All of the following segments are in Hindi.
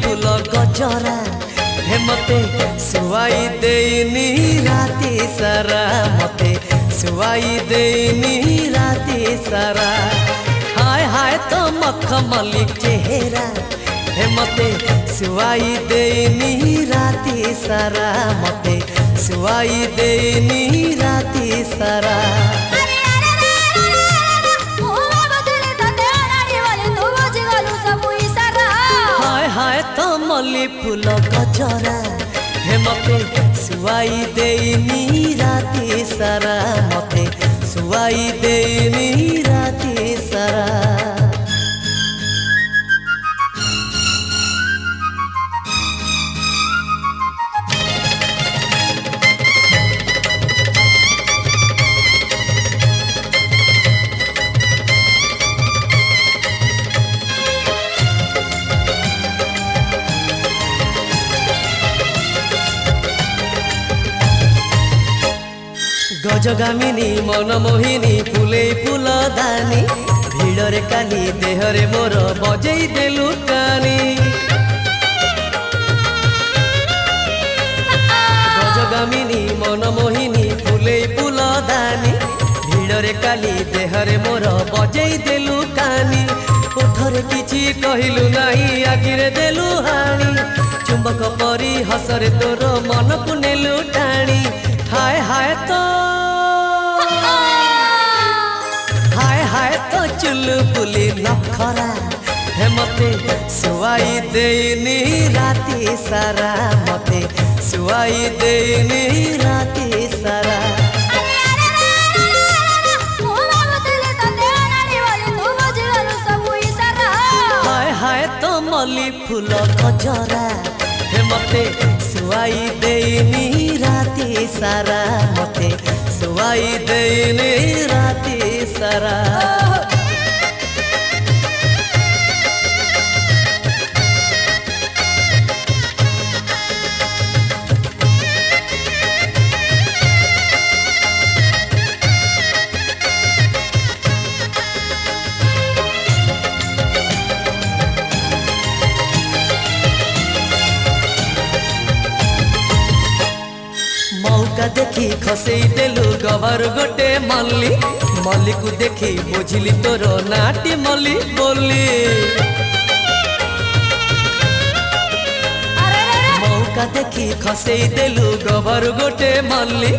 फूल गजरा हे मते सुवाई देनी राती सारा मते सुवाई देनी राती सारा। हाय हाय तो मखमली चेहरा हे मते सुवाई देनी राती सारा मते सुवाई देनी राती सारा। हाय हाय तो मल्ली फूल गजरा हे मते सुवाई देनी राती सारा मते सुवाई देनी राती सारा। गजगामिनी मनमोहिनी फुले फूल दानी भिड़रे काली देहरे मोर बजई देलु कानी। गजगामिनी मनमोहिनी फुले फूल दानी भिड़रे काली देहरे मोर बजई देलु कानी। ओठरे किछि कहिलु नाही आखिरे देलु हाणी चुंबक परी हसरे तोर मन को नेलु टाणी। हाय हाय तो चुलबुली नखरा हे मते सुवाई देनी राती सारा मते सुवाई देनी राती सारा। हाय हाय तो मल्ली फूल गजरा हे मते सुवाई देनी राती सारा मते सुवाई देनी राती सारा। मौका देखी खसई देलु गवर गोटे मल्ली मल्ली को देखी बुझिली तोर नाटी मल्ली बोली। मौका देखी खसई देलु गवर गोटे मल्ली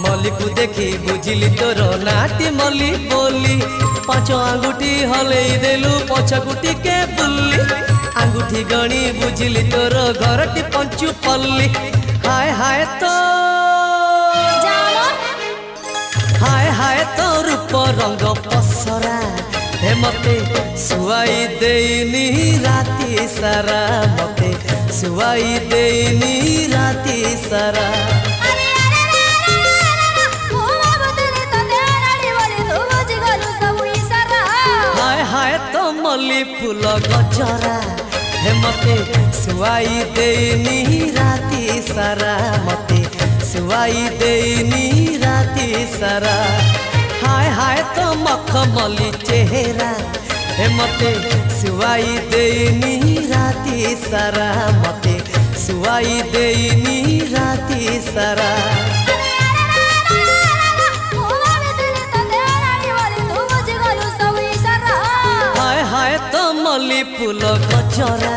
मल्ली को देखी बुझिली तोर नाटी मल्ली बोली। पांच आंगुठी हलई देलु पछकुटी के बुल्ली आंगुठी गणी बुझिली तोर घरटी पंचु पल्ली। हाय हाय तो हाय हाय तो रूप रंग पसरा हे मते सुवाई देनी राती सारा मते सुवाई देनी राती सारा। हाय हाय तो मल्ली फूल गजरा हे मते सुवाई देनी राती सारा मते सुवाई देनी राती सारा। हाय हाय तो मखमली चेहरा हे मते सुवाई देनी राती सारा मते सुवाई देनी राती सारा। हाय हाय तो मल्ली फूल गजरा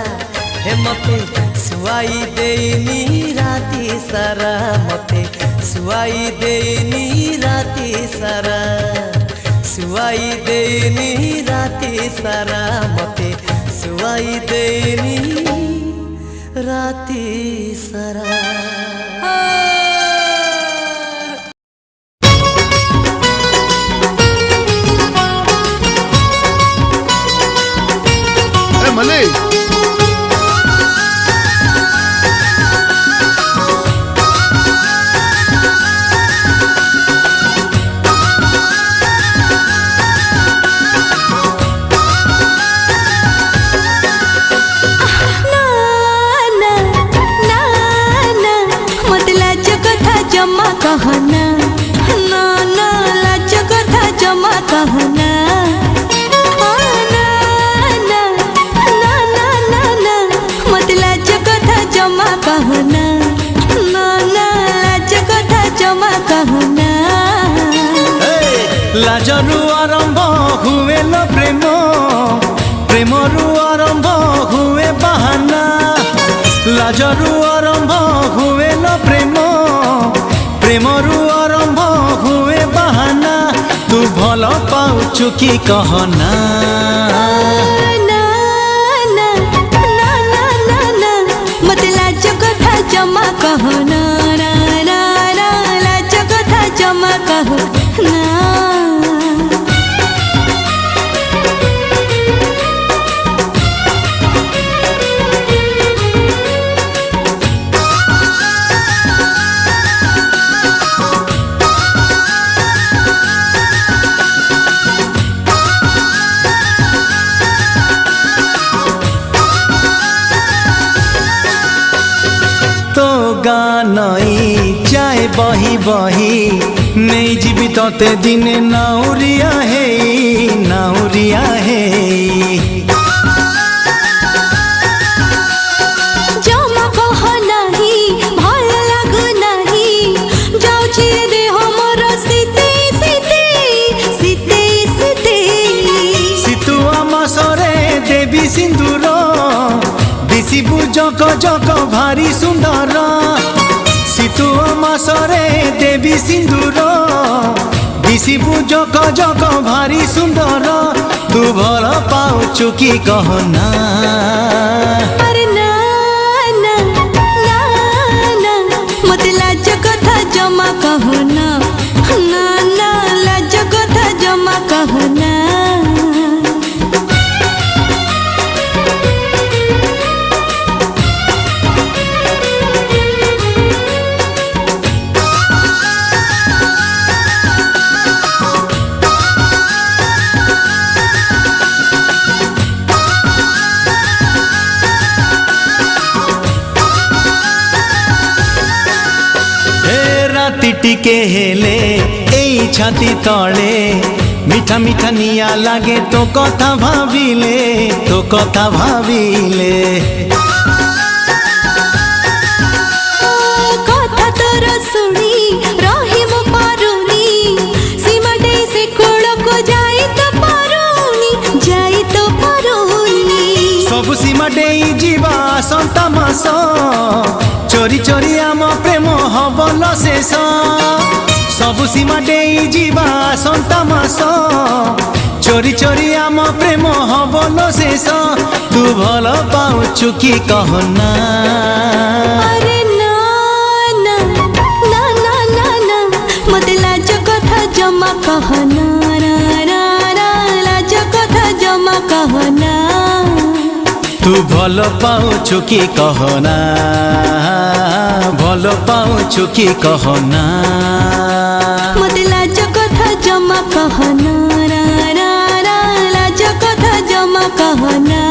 हे मते सुवाई देनी राती सारा मते सुवाई देनी राती सारा सुवाई देनी राती सारा मते सुवाई देनी राती सारा। कहना ना ना लाज कथा जमा कहना ना ना ना ना ना ना मतलब लाजरू आरंभ हुए न प्रेम प्रेमरू आरंभ हुए बाहाना लाजरू आरंभ हुए न प्रेम प्रेमरू आरंभ हुए बाहाना तू भल पाउचु कि कहना ना ना ना ना ना ना मते लाज कथा जमा कहना ना ना ना लाज कथा जमा कहना तो गानई जाए बही बही नहीं जीवी तते दिने नाउरिया है जमा कह नहीं भल लागु नहीं जाउची देह मोर सीते सीते सीते सीते सितुआ मसरे देवी सिंदूर दिशिबु जक जक भारी सुंदर सितुआ मसरे देवी सिंदूर दिशिबु जक जक भारी सुंदर तू भल पाउचु कि कहना अरे ना ना ना ना मते लाज कथा जमा कहना ना ना लाज कथा जमा कहना टिके हेले एई छाती तले मीठा मीठा निया लागे तो कथा भाविले कथा तोर सुनी रही मो पारुनी सीमा दे से कोड़ को जाई तो पारुनी सब सीमा डेई जीवा संता मास चोरी चोरी आम प्रेम हबल शेष सब सीमा डेई जीवा संता मास चोरी चोरी आम प्रेम हबल शेष तू भल पाउचु कि कहना अरे ना ना ना ना ना ना मते लाज कथा जमा कहना ना ना ना लाज कथा जमा कहना तू भल पाउचु कि कहना भल पाउचु कि कहना मते लाज कथा जमा कहना ना ना ना लाज कथा जमा कहना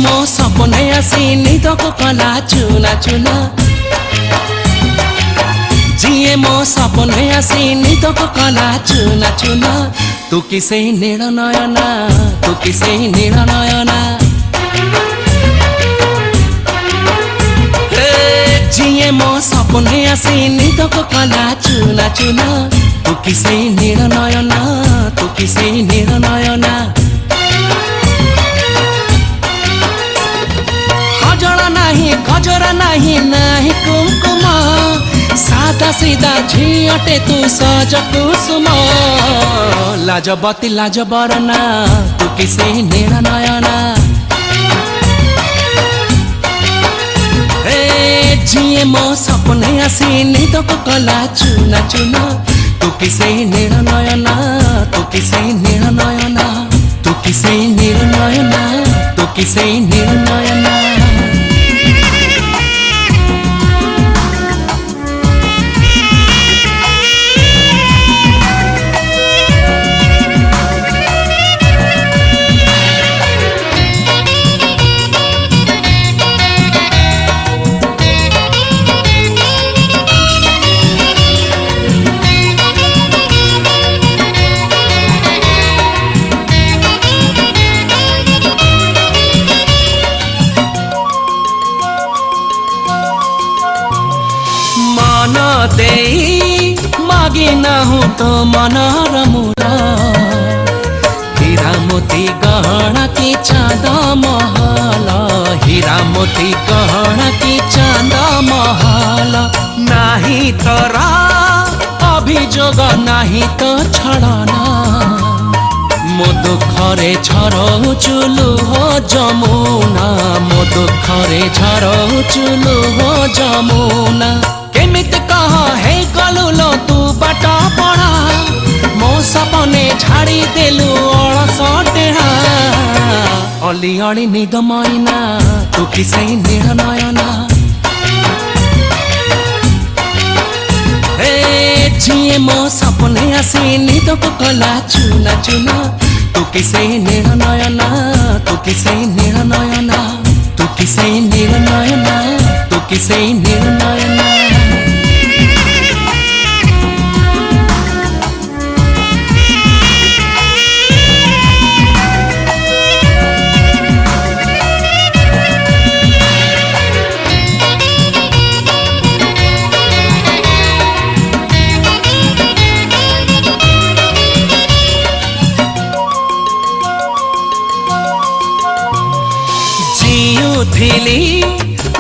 मो सपने आसी निदको कला चुना चुना जिए मो सपने आसी निदको कला चुना चुना तू किसे नील नयना तू किसे नील नयना जिए मो सपने आसी निदको कला चुना चुना तू किसे नील नयना तू किसे नील नयना गजरा नहीं नहीं कुमकुम सादा सीधा झियटे तू सज कुसुम लाजबती लाज बरना तू किसे नील नयना जिए मो सपने आसी निदको कला चुना चुना तू किसे निर्णयना तू किसे निर्णयना तू किसे निर्णयना तू किसे निर्णयना मागी नाहु तो मनर मूल हीरा मोती गहना की चांद महल हीरा मोती गहना की चांद महल नाही तोरा अभियोग नाही तो छड़ना मो दुखरे झरौचु लुह जमुना मो दुखरे झरौचु लुह जमुना केमित कह हे गलुलो तू बाट पड़ा मो सपने झाड़ी देलु अलस टेढ़ा अली अली निद मैना तू किसे निर्णयना झिए मो सपने आसी निद को कला चुना चुना तू किसे निर्णयना तू किसे निर्णयना तू किसे निर्णयना तू किसे निर्णयना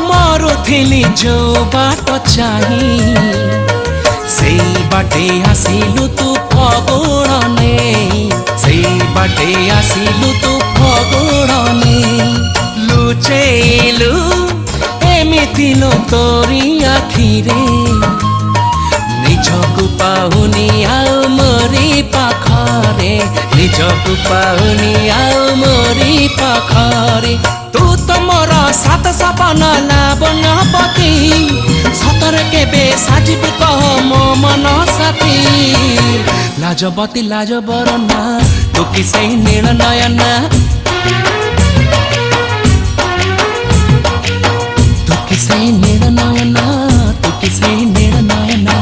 मरुथिली जो बाट चाही से बाटे आसिलु तू फगुड़ने से बाटे आसिलु तू फगुड़ने लुचेलु एमिति लो तोरी आखिरे निजकु पाहुनी आउ मोरी पाखरे निजकु पाहुनी आउ मोरी पाखरे तू तो मोर सात सपन लावन पति सतर केबे साजिबु कह मो मन साथी लाजबती लाजबरना तू किसे निर्णयना तू किसे निर्णयना तू किसे निर्णयना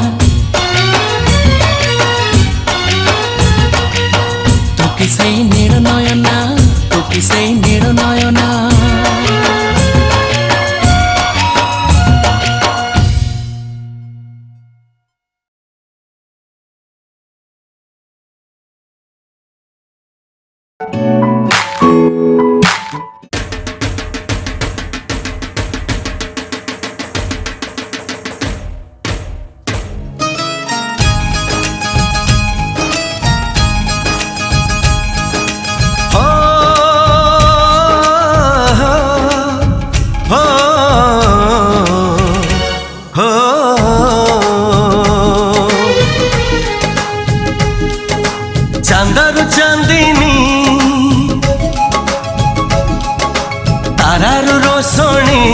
तू किसे निर्णयना तू किसे निर्णयना चांदर चांदिनी तारार रोशनी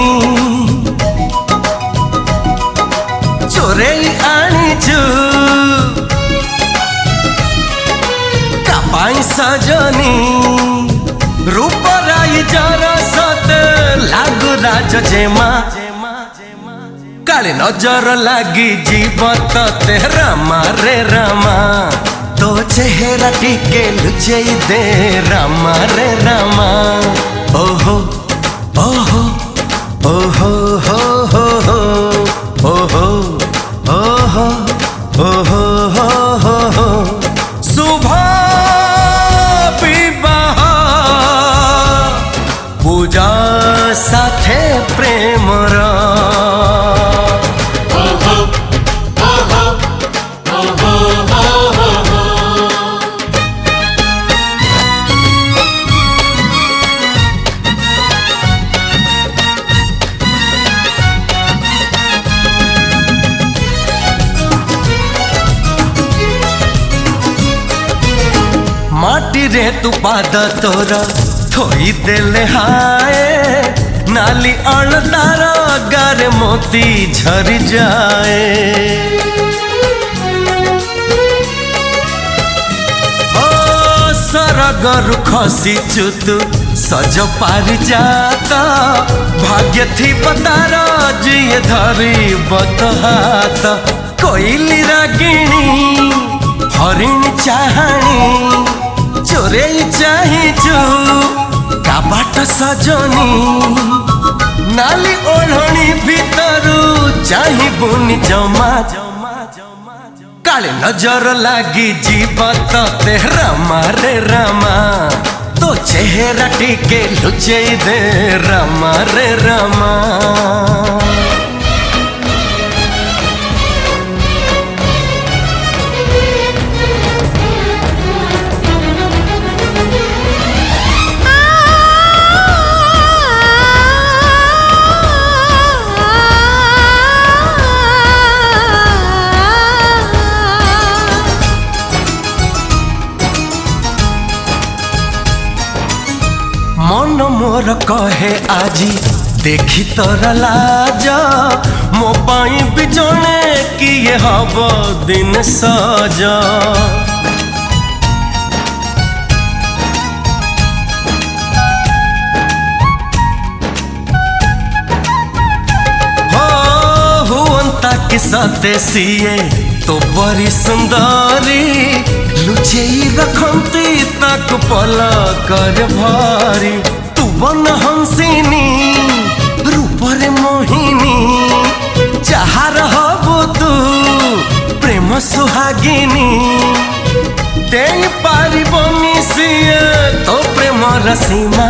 चोरे आनीचु कापाई सजनी रूपराई जरा सत लागु राज जेमा काले नजर लागी जीवत ते रामा रे रामा तो चेहरा टिके लुचई दे रामा रे रामा ओहो ओहो ओहो हो हो हो ओहो ओहो ओहो हो हो हो शुभ विवाह पूजा साथे प्रेमर पाखे तू पाद तोर थोई देले हाय नाली अणदार गारे मोती झरी जाए ओ सरगरु खसी चुतु सज पारि जाता भाग्य थी बतार जिए धरी बत हाथ कोइली रागिणी हरिण चाहाणी चोरे चाहिचु काबाट सजनी नाली ओढ़णी भीतरू चाहिबुनी जमा काले नजर लागी जीवत ते रामा रे रामा तो चेहरा टिके लुचे दे रामा रे रामा मन मोर कहे आजी देखी तोर लाज मो पाई भी जने किए हब दिन सज हो हुअंता कि सते सिए तो बड़ी सुंदरी लुचेई रखंती तक पल कर भारी तू बन हंसिनी रूपरे मोहिनी जहाँ रहबो तू प्रेम सुहागिनी ते पारिबनी सिए तो प्रेम रसीमा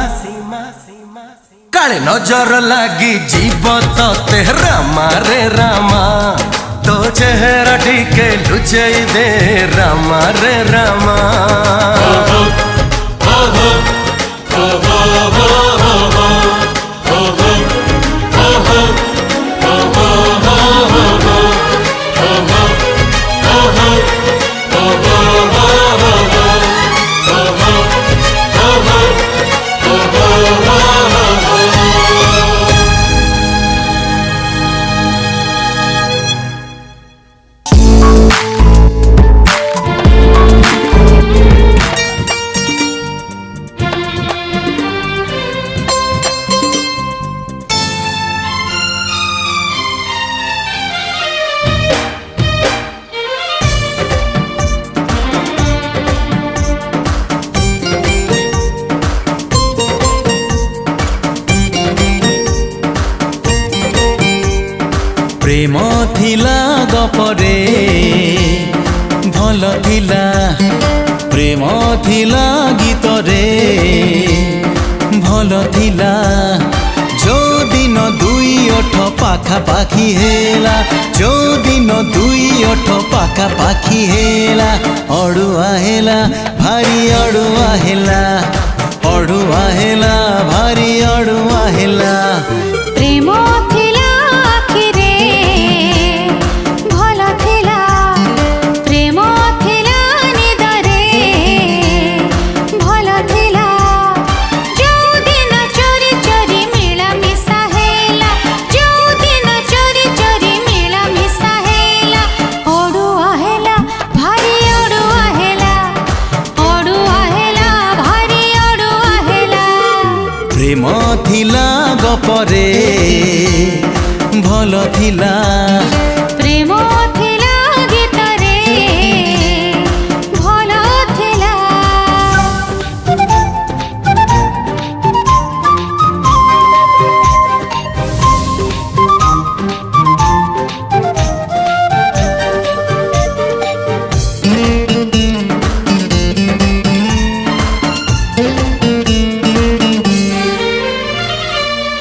काले नजर लागी जीवत ते रामा रे रामा तो चेहरा टिके लुचे दे रामा रे रामा प्रेम थिला गपरे भल थिला प्रेम थिला गीतरे भल थिला जो दिन दुई ओठ पाखा पाखी हेला जो दिन दुई ओठ पाखा पाखी हेला अड़ुआ हेला भारी अड़ुआ हेला अड़ुआ हेला भारी अड़ुआ हेला प्रेम थिला आखिरे भल थिला प्रेम थिला निदरे भल थिला जो दिन चोरी चोरी मिला मिसा हेला जो दिन चोरी चोरी मिला मिसा हेला अड़ुआ हेला भारी अड़ुआ हेला भारी अड़ुआ हेला प्रेम थिला गपरे भल थिला प्रेम थिला गीतरे भल थिला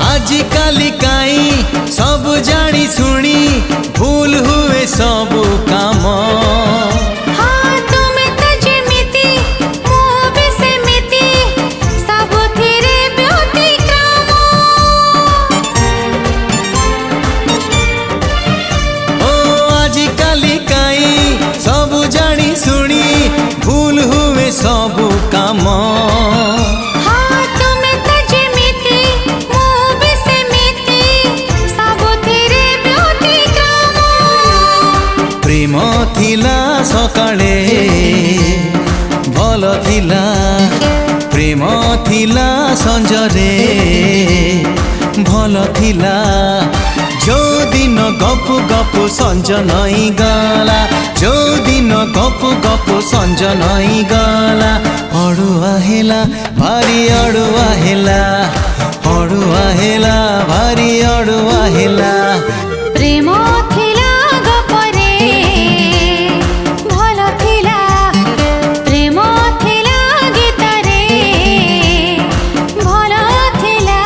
आजिकाली काई सब जानी सुनी भू संजरे भल थिला जो दिन गपु गपु संज नई गला जो दिन गपु गपु संज नई गला अड़ुआ हेला भारी अड़ुआ हेला अड़ुआ हेला भारी अड़ुआ हेला प्रेम थिला गपरे भल थिला प्रेम थिला गीतरे भल थिला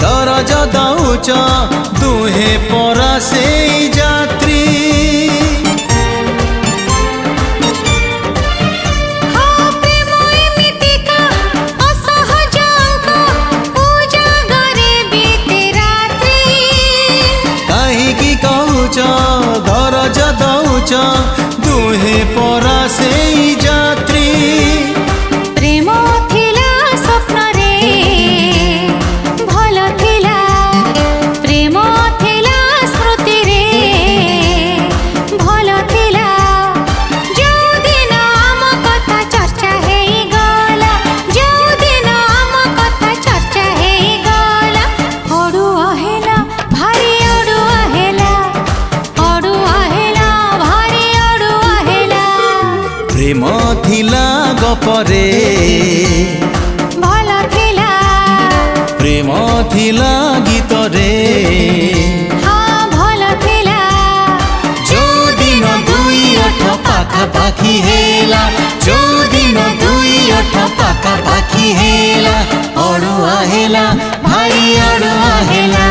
दरज दौच दुहे परा से जात्री कहीं कहूच दरज दौच दुहे परा से जात्री प्रेम थिला स्वप्न रे भल थिला प्रेम थिला स्मृति रे भल थिला जो दिन आम कथा चर्चा हेई गला जो दिन आम कथा चर्चा हेई गला अड़ुआ हेला भारी अड़ुआ हेला भारी अड़ुआ हेला प्रेम थिला गपरे भल थिला प्रेम थिला गीतरे हाँ भल थिला जो दिन दुई अठ पाखा पाखी हेला जो दिन दुई अठ पाखा पाखी हेला अड़ुआ हेला भारी अड़ुआ हेला